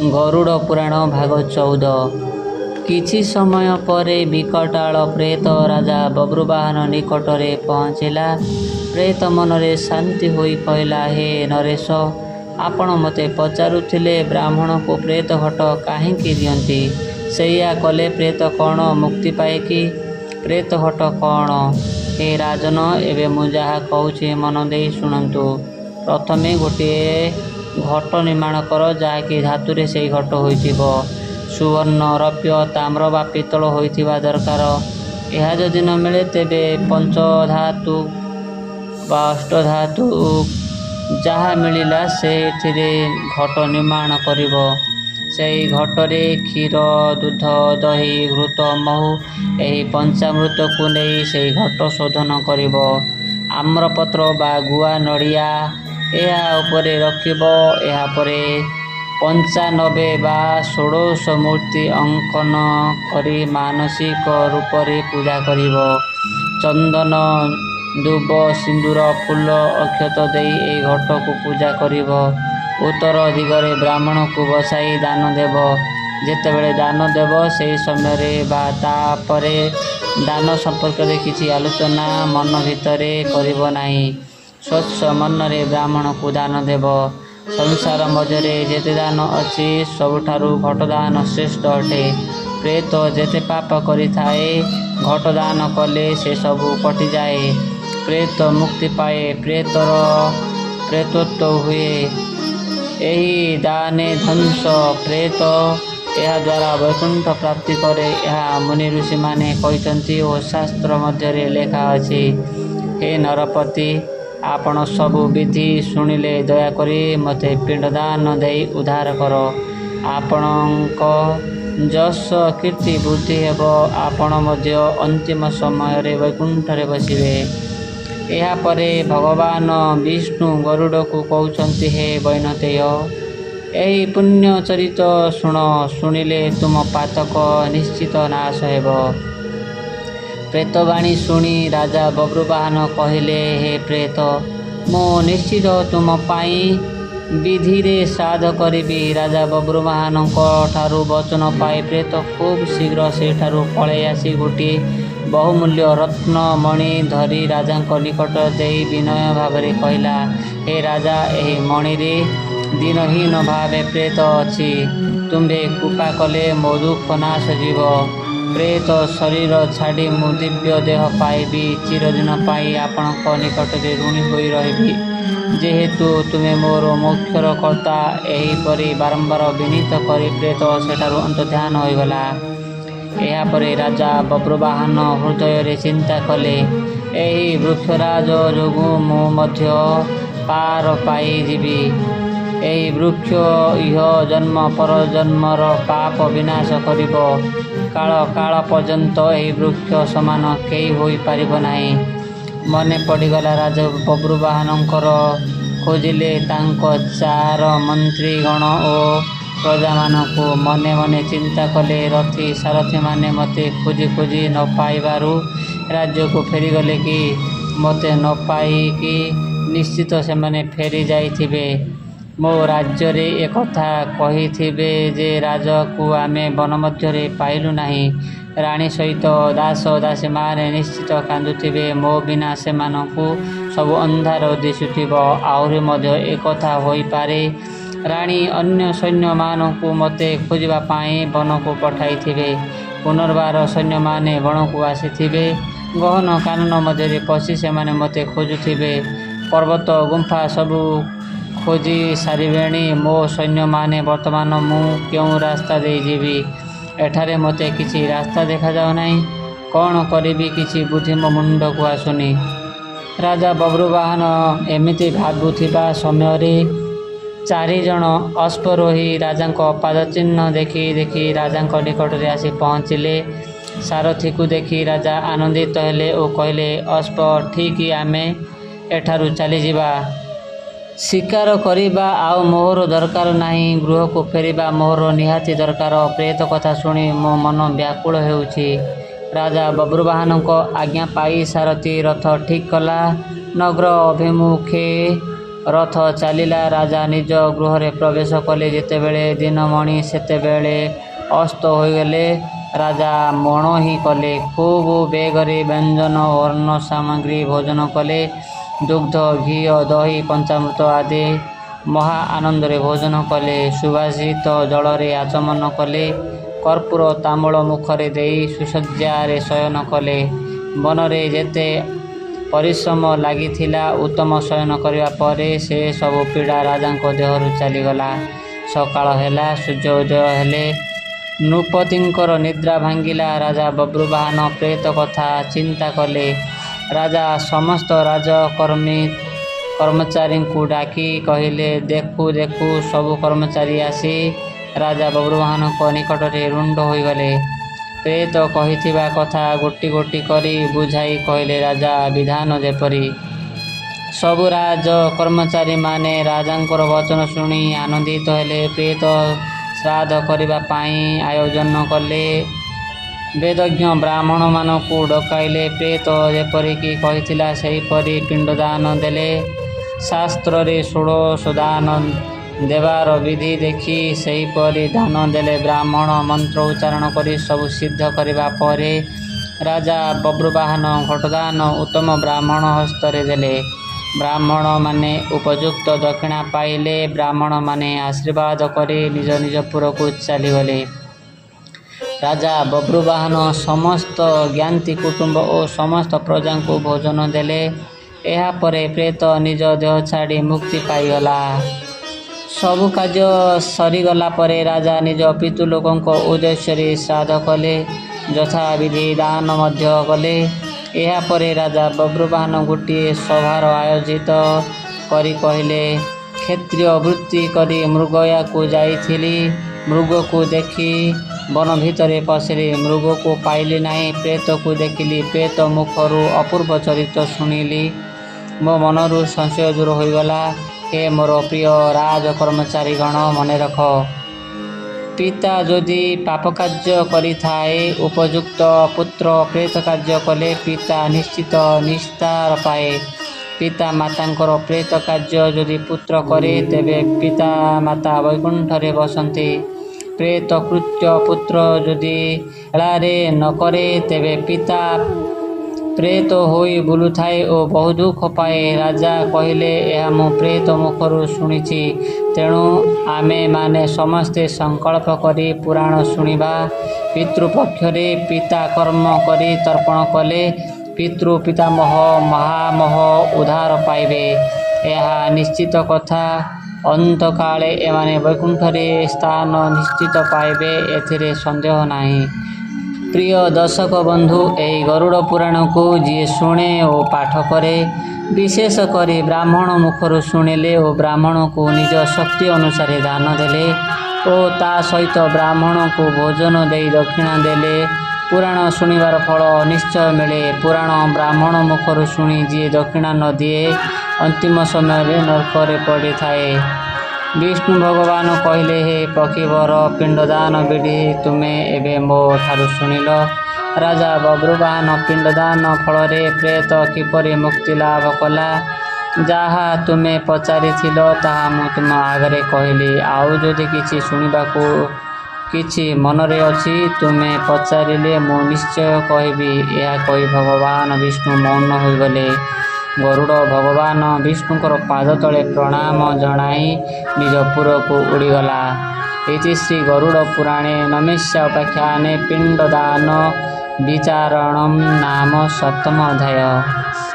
ଗରୁଡ଼ ପୁରାଣ ଭାଗ 14। କିଛି ସମୟ ପରେ ବିକଟାଳ ପ୍ରେତ ରାଜା ବବ୍ରୁବାହନ ନିକଟରେ ପହଞ୍ଚିଲା। ପ୍ରେତ ମନରେ ଶାନ୍ତି ହୋଇ କହିଲା, ହେ ନରେଶ, ଆପଣ ମୋତେ ପଚାରୁଥିଲେ ବ୍ରାହ୍ମଣକୁ ପ୍ରେତ ଘଟ କାହିଁକି ଦିଅନ୍ତି? ସେଇଆ କଲେ ପ୍ରେତ କ'ଣ ମୁକ୍ତି ପାଏ କି? ପ୍ରେତ ଘଟ କ'ଣ? ହେ ରାଜନ, ଏବେ ମୁଁ ଯାହା କହୁଛି ମନ ଦେଇ ଶୁଣନ୍ତୁ। ପ୍ରଥମେ ଗୋଟିଏ ଘଟ ନିର୍ମାଣ କର, ଯାହାକି ଧାତୁରେ ସେହି ଘଟ ହୋଇଥିବ। ସୁବର୍ଣ୍ଣ, ରୌପ୍ୟ, ତାମ୍ର ବା ପିତ୍ତଳ ହୋଇଥିବା ଦରକାର। ଏହା ଯଦି ନ ମିଳେ ତେବେ ପଞ୍ଚଧାତୁ ବା ଅଷ୍ଟଧାତୁ ଯାହା ମିଳିଲା ସେଥିରେ ଘଟ ନିର୍ମାଣ କରିବ। ସେହି ଘଟରେ କ୍ଷୀର, ଦୁଧ, ଦହି, ଘୃତ, ମହୁ ଏହି ପଞ୍ଚାମୃତକୁ ନେଇ ସେହି ଘଟ ଶୋଧନ କରିବ। ଆମ୍ରପତ୍ର ବା ଗୁଆ ନଡ଼ିଆ ଏହା ଉପରେ ରଖିବ। ଏହାପରେ 95 ବା 16 ମୂର୍ତ୍ତି ଅଙ୍କନ କରି ମାନସିକ ରୂପରେ ପୂଜା କରିବ। ଚନ୍ଦନ, ଦୁବ, ସିନ୍ଦୁର, ଫୁଲ, ଅକ୍ଷତ ଦେଇ ଏହି ଘଟକୁ ପୂଜା କରିବ। ଉତ୍ତର ଦିଗରେ ବ୍ରାହ୍ମଣକୁ ବସାଇ ଦାନ ଦେବ। ଯେତେବେଳେ ଦାନ ଦେବ ସେହି ସମୟରେ ବା ତାପରେ ଦାନ ସମ୍ପର୍କରେ କିଛି ଆଲୋଚନା ମନ ଭିତରେ କରିବ ନାହିଁ। ସ୍ୱଚ୍ଛ ମନରେ ବ୍ରାହ୍ମଣକୁ ଦାନ ଦେବ। ସଂସାର ମଧ୍ୟରେ ଯେତେ ଦାନ ଅଛି ସବୁଠାରୁ ଘଟଦାନ ଶ୍ରେଷ୍ଠ ଅଟେ। ପ୍ରେତ ଯେତେ ପାପ କରିଥାଏ ଘଟଦାନ କଲେ ସେସବୁ କଟିଯାଏ। ପ୍ରେତ ମୁକ୍ତି ପାଏ, ପ୍ରେତତ୍ୱ ହୁଏ। ଏହି ଦାନେ ଧ୍ୱଂସ। ପ୍ରେତ ଏହାଦ୍ୱାରା ବୈକୁଣ୍ଠ ପ୍ରାପ୍ତି କରେ, ଏହା ମୁନି ଋଷିମାନେ କହିଛନ୍ତି ଓ ଶାସ୍ତ୍ର ମଧ୍ୟରେ ଲେଖା ଅଛି। ହେ ନରପତି, ଆପଣ ସବୁ ବିଧି ଶୁଣିଲେ ଦୟାକରି ମୋତେ ପିଣ୍ଡଦାନ ଦେଇ ଉଦ୍ଧାର କର। ଆପଣଙ୍କ ଯଶ କୀର୍ତ୍ତି ବୃଦ୍ଧି ହେବ। ଆପଣ ମଧ୍ୟ ଅନ୍ତିମ ସମୟରେ ବୈକୁଣ୍ଠରେ ବସିବେ। ଏହାପରେ ଭଗବାନ ବିଷ୍ଣୁ ଗରୁଡ଼କୁ କହୁଛନ୍ତି, ହେ ବୈନତେୟ, ଏହି ପୁଣ୍ୟ ଚରିତ ଶୁଣ। ଶୁଣିଲେ ତୁମ ପାତକ ନିଶ୍ଚିତ ନାଶ ହେବ। ପ୍ରେତବାଣୀ ଶୁଣି ରାଜା ବବ୍ରୁବାହନ କହିଲେ, ହେ ପ୍ରେତ, ମୁଁ ନିଶ୍ଚିତ ତୁମ ପାଇଁ ବିଧିରେ ଶ୍ରାଦ୍ଧ କରିବି। ରାଜା ବବ୍ରୁବାହନଙ୍କ ଠାରୁ ବଚନ ପାଇ ପ୍ରେତ ଖୁବ୍ ଶୀଘ୍ର ସେଠାରୁ ପଳାଇ ଆସି ଗୋଟିଏ ବହୁମୂଲ୍ୟ ରତ୍ନ ମଣି ଧରି ରାଜାଙ୍କ ନିକଟରେ ଦେଇ ବିନୟ ଭାବରେ କହିଲା, ହେ ରାଜା, ଏହି ମଣିରେ ଦିନହୀନ ଭାବେ ପ୍ରେତ ଅଛି। ତୁମ୍ଭେ କୃପା କଲେ ମୋ ଦୁଃଖ ନାଶ ଯିବ। ପ୍ରେତ ଶରୀର ଛାଡ଼ି ମୁଁ ଦିବ୍ୟ ଦେହ ପାଇବି। ଚିରଦିନ ପାଇଁ ଆପଣଙ୍କ ନିକଟରେ ଋଣୀ ହୋଇ ରହିବି। ଯେହେତୁ ତୁମେ ମୋର ମୋକ୍ଷର କର୍ତ୍ତା। ଏହିପରି ବାରମ୍ବାର ବିନୀତ କରି ପ୍ରେତ ସେଠାରୁ ଅନ୍ତର୍ଦ୍ଧାନ ହୋଇଗଲା। ଏହାପରେ ରାଜା ବବ୍ରୁବାହନ ହୃଦୟରେ ଚିନ୍ତା କଲେ, ଏହି ବୃକ୍ଷରାଜ ଯୋଗୁଁ ମୁଁ ମଧ୍ୟ ପାର ପାଇଯିବି। ଏହି ବୃକ୍ଷ ଇହ ଜନ୍ମ ପରଜନ୍ମର ପାପ ବିନାଶ କରିବ। କାଳ ପର୍ଯ୍ୟନ୍ତ ଏହି ବୃକ୍ଷ ସମାନ କେହି ହୋଇପାରିବ ନାହିଁ। ମନେ ପଡ଼ିଗଲା ରାଜା ବବ୍ରୁବାହନଙ୍କର। ଖୋଜିଲେ ତାଙ୍କ 4 ମନ୍ତ୍ରୀଗଣ ଓ ପ୍ରଜାମାନଙ୍କୁ। ମନେ ମନେ ଚିନ୍ତା କଲେ, ରଥୀ ସାରଥୀମାନେ ମୋତେ ଖୋଜି ଖୋଜି ନ ପାଇବାରୁ ରାଜ୍ୟକୁ ଫେରିଗଲେ କି? ମୋତେ ନ ପାଇକି ନିଶ୍ଚିତ ସେମାନେ ଫେରି ଯାଇଥିବେ। ମୋ ରାଜ୍ୟରେ ଏକଥା କହିଥିବେ ଯେ ରାଜାକୁ ଆମେ ବନ ମଧ୍ୟରେ ପାଇଲୁ ନାହିଁ। ରାଣୀ ସହିତ ଦାସ ଦାସୀମାନେ ନିଶ୍ଚିତ କାନ୍ଦୁଥିବେ। ମୋ ବିନା ସେମାନଙ୍କୁ ସବୁ ଅନ୍ଧାର ଦିଶୁଥିବ। ଆହୁରି ମଧ୍ୟ ଏକଥା ହୋଇପାରେ, ରାଣୀ ଅନ୍ୟ ସୈନ୍ୟମାନଙ୍କୁ ମୋତେ ଖୋଜିବା ପାଇଁ ବନକୁ ପଠାଇଥିବେ। ପୁନର୍ବାର ସୈନ୍ୟମାନେ ବଣକୁ ଆସିଥିବେ। ଗହନ କାନନ ମଧ୍ୟରେ ପଶି ସେମାନେ ମୋତେ ଖୋଜୁଥିବେ। ପର୍ବତ ଗୁମ୍ଫା ସବୁ ଖୋଜି ସାରିବେଣି। ମୋ ସୈନ୍ୟମାନେ ବର୍ତ୍ତମାନ ମୁଁ କେଉଁ ରାସ୍ତା ଦେଇ ଯିବି? ଏଠାରେ ମୋତେ କିଛି ରାସ୍ତା ଦେଖାଯାଉ ନାହିଁ। କ'ଣ କରିବି କିଛି ବୁଦ୍ଧି ମୋ ମୁଣ୍ଡକୁ ଆସୁନି। ରାଜା ବବ୍ରୁବାହନ ଏମିତି ଭାବୁଥିବା ସମୟରେ 4 ଜଣ ଅଶ୍ୱାରୋହୀ ରାଜାଙ୍କ ପାଦଚିହ୍ନ ଦେଖି ଦେଖି ରାଜାଙ୍କ ନିକଟରେ ଆସି ପହଞ୍ଚିଲେ। ସାରଥୀକୁ ଦେଖି ରାଜା ଆନନ୍ଦିତ ହେଲେ ଓ କହିଲେ, ଅଶ୍ୱ, ଠିକ୍ ଆମେ ଏଠାରୁ ଚାଲିଯିବା। ଶିକାର କରିବା ଆଉ ମୋହର ଦରକାର ନାହିଁ। ଗୃହକୁ ଫେରିବା ମୋହର ନିହାତି ଦରକାର। ପ୍ରେତ କଥା ଶୁଣି ମୋ ମନ ବ୍ୟାକୁଳ ହେଉଛି। ରାଜା ବବ୍ରୁବାହନଙ୍କ ଆଜ୍ଞା ପାଇ ସାରଥୀ ରଥ ଠିକ୍ କଲା। ନଗର ଅଭିମୁଖେ ରଥ ଚାଲିଲା। ରାଜା ନିଜ ଗୃହରେ ପ୍ରବେଶ କଲେ। ଯେତେବେଳେ ଦିନମଣି ସେତେବେଳେ ଅସ୍ତ ହୋଇଗଲେ। ରାଜା ମଣୋହି କଲେ। ଖୁବ୍ ବେଗରେ ବ୍ୟଞ୍ଜନ ଓ ଅନ୍ନ ସାମଗ୍ରୀ ଭୋଜନ କଲେ। ଦୁଗ୍ଧ, ଘିଅ, ଦହି, ପଞ୍ଚାମୃତ ଆଦି ମହା ଆନନ୍ଦରେ ଭୋଜନ କଲେ। ସୁବାସିତ ଜଳରେ ଆଚମନ କଲେ। କର୍ପୂର ତାମ୍ବୁଳ ମୁଖରେ ଦେଇ ସୁଶଯ୍ୟାରେ ଶୟନ କଲେ। ବନରେ ଯେତେ ପରିଶ୍ରମ ଲାଗିଥିଲା ଉତ୍ତମ ଶୟନ କରିବା ପରେ ସେ ସବୁ ପୀଡ଼ା ରାଜାଙ୍କ ଦେହରୁ ଚାଲିଗଲା। ସକାଳ ହେଲା। ସୂର୍ଯ୍ୟ ଉଦୟ ହେଲେ। ନୃପତିଙ୍କର ନିଦ୍ରା ଭାଙ୍ଗିଲା। ରାଜା ବଭ୍ରୁବାହନ ପ୍ରେତ କଥା ଚିନ୍ତା କଲେ। ରାଜା ସମସ୍ତ କର୍ମଚାରୀଙ୍କୁ ଡାକି କହିଲେ, ଦେଖୁ ଦେଖୁ ସବୁ କର୍ମଚାରୀ ଆସି ରାଜା ବଭ୍ରୁବାହନଙ୍କ ନିକଟରେ ରୁଣ୍ଡ ହୋଇଗଲେ। ପ୍ରେତ କହିଥିବା କଥା ଗୋଟି ଗୋଟି କରି ବୁଝାଇ କହିଲେ, ରାଜା ବିଧାନ ଯେପରି। ସବୁ କର୍ମଚାରୀମାନେ ରାଜାଙ୍କର ବଚନ ଶୁଣି ଆନନ୍ଦିତ ହେଲେ। ପ୍ରେତ ଶ୍ରାଦ୍ଧ କରିବା ପାଇଁ ଆୟୋଜନ କଲେ। ବେଦଜ୍ଞ ବ୍ରାହ୍ମଣମାନଙ୍କୁ ଡକାଇଲେ। ପ୍ରେତ ଯେପରିକି କହିଥିଲା ସେହିପରି ପିଣ୍ଡଦାନ ଦେଲେ। ଶାସ୍ତ୍ରରେ ଷୋଡ଼ଶ ଦାନ ଦେବାର ବିଧି ଦେଖି ସେହିପରି ଦାନ ଦେଲେ। ବ୍ରାହ୍ମଣ ମନ୍ତ୍ର ଉଚ୍ଚାରଣ କରି ସବୁ ସିଦ୍ଧ କରିବା ପରେ ରାଜା ବଭ୍ରୁବାହନ ଘଟଦାନ ଉତ୍ତମ ବ୍ରାହ୍ମଣ ହସ୍ତରେ ଦେଲେ। ବ୍ରାହ୍ମଣମାନେ ଉପଯୁକ୍ତ ଦକ୍ଷିଣା ପାଇଲେ। ବ୍ରାହ୍ମଣମାନେ ଆଶୀର୍ବାଦ କରି ନିଜ ନିଜ ପୁରକୁ ଚାଲିଗଲେ। ରାଜା ବଭ୍ରୁବାହନ ସମସ୍ତ ଜ୍ଞାତି କୁଟୁମ୍ବ ଓ ସମସ୍ତ ପ୍ରଜାଙ୍କୁ ଭୋଜନ ଦେଲେ। ଏହାପରେ ପ୍ରେତ ନିଜ ଦେହ ଛାଡ଼ି ମୁକ୍ତି ପାଇଗଲା। ସବୁ କାର୍ଯ୍ୟ ସରିଗଲା ପରେ ରାଜା ନିଜ ପିତୃଲୋକଙ୍କ ଉଦ୍ଦେଶ୍ୟରେ ଶ୍ରାଦ୍ଧ କଲେ। ଯଥାବିଧି ଦାନ ମଧ୍ୟ କଲେ। ଏହାପରେ ରାଜା ବଭ୍ରୁବାହନ ଗୋଟିଏ ସଭାର ଆୟୋଜିତ କରି କହିଲେ, କ୍ଷତ୍ରିୟ ବୃତ୍ତି କରି ମୃଗୟାକୁ ଯାଇଥିଲି। ମୃଗକୁ ଦେଖି ବନ ଭିତରେ ପଶିଲି। ମୃଗକୁ ପାଇଲି ନାହିଁ। ପ୍ରେତକୁ ଦେଖିଲି। ପ୍ରେତ ମୁଖରୁ ଅପୂର୍ବ ଚରିତ୍ର ଶୁଣିଲି। ମୋ ମନରୁ ସଂଶୟ ଦୂର ହୋଇଗଲା। ହେ ମୋର ପ୍ରିୟ କର୍ମଚାରୀଗଣ, ମନେରଖ, ପିତା ଯଦି ପାପକାର୍ଯ୍ୟ କରିଥାଏ, ଉପଯୁକ୍ତ ପୁତ୍ର ପ୍ରେତ କାର୍ଯ୍ୟ କଲେ ପିତା ନିଶ୍ଚିତ ନିସ୍ତାର ପାଏ। ପିତା ମାତାଙ୍କର ପ୍ରେତ କାର୍ଯ୍ୟ ଯଦି ପୁତ୍ର କରେ ତେବେ ପିତା ମାତା ବୈକୁଣ୍ଠରେ ବସନ୍ତି। ପ୍ରେତ କୃତ୍ୟ ପୁତ୍ର ଯଦି ହେଳାରେ ନ କରେ ତେବେ ପିତା ପ୍ରେତ ହୋଇ ବୁଲୁଥାଏ ଓ ବହୁ ଦୁଃଖ ପାଏ। ରାଜା କହିଲେ, ଏହା ମୁଁ ପ୍ରେତ ମୁଖରୁ ଶୁଣିଛି। ତେଣୁ ଆମେମାନେ ସମସ୍ତେ ସଂକଳ୍ପ କରି ପୁରାଣ ଶୁଣିବା। ପିତୃପକ୍ଷରେ ପିତା କର୍ମ କରି ତର୍ପଣ କଲେ ପିତୃ ପିତାମହ ମହାମହ ଉଦ୍ଧାର ପାଇବେ। ଏହା ନିଶ୍ଚିତ କଥା। ଅନ୍ତକାଳେ ଏମାନେ ବୈକୁଣ୍ଠରେ ସ୍ଥାନ ନିଶ୍ଚିତ ପାଇବେ, ଏଥିରେ ସନ୍ଦେହ ନାହିଁ। ପ୍ରିୟ ଦର୍ଶକ ବନ୍ଧୁ, ଏହି ଗରୁଡ଼ ପୁରାଣକୁ ଯିଏ ଶୁଣେ ଓ ପାଠ କରେ, ବିଶେଷ କରି ବ୍ରାହ୍ମଣ ମୁଖରୁ ଶୁଣିଲେ ଓ ବ୍ରାହ୍ମଣକୁ ନିଜ ଶକ୍ତି ଅନୁସାରେ ଦାନ ଦେଲେ ଓ ତା ସହିତ ବ୍ରାହ୍ମଣକୁ ଭୋଜନ ଦେଇ ଦକ୍ଷିଣା ଦେଲେ ପୁରାଣ ଶୁଣିବାର ଫଳ ନିଶ୍ଚୟ ମିଳେ। ପୁରାଣ ବ୍ରାହ୍ମଣ ମୁଖରୁ ଶୁଣି ଯିଏ ଦକ୍ଷିଣା ନ ଦିଏ ଅନ୍ତିମ ସମୟରେ ନରକରେ ପଡ଼ିଥାଏ। ବିଷ୍ଣୁ ଭଗବାନ କହିଲେ, ହେ ପକ୍ଷୀବର, ପିଣ୍ଡଦାନ ବିଧି ତୁମେ ଏବେ ମୋ ଠାରୁ ଶୁଣିଲ। ରାଜା ବଭ୍ରୁବାହନ ପିଣ୍ଡଦାନ ଫଳରେ ପ୍ରେତ କିପରି ମୁକ୍ତି ଲାଭ କଲା, ଯାହା ତୁମେ ପଚାରିଥିଲ ତାହା ମୁଁ ତୁମ ଆଗରେ କହିଲି। ଆଉ ଯଦି କିଛି ଶୁଣିବାକୁ କିଛି ମନରେ ଅଛି ତୁମେ ପଚାରିଲେ ମୁଁ ନିଶ୍ଚୟ କହିବି। ଏହା କହି ଭଗବାନ ବିଷ୍ଣୁ ମୌନ ହୋଇଗଲେ। ଗରୁଡ଼ ଭଗବାନ ବିଷ୍ଣୁଙ୍କର ପାଦ ତଳେ ପ୍ରଣାମ ଜଣାଇ ନିଜ ପୁରକୁ ଉଡ଼ିଗଲା। ଇତି ଶ୍ରୀ ଗରୁଡ଼ ପୁରାଣେ ନମସ୍ୟ ଉପାଖ୍ୟାନେ ପିଣ୍ଡଦାନ ବିଚାରଣମ୍ ନାମ ସପ୍ତମ ଅଧ୍ୟାୟ।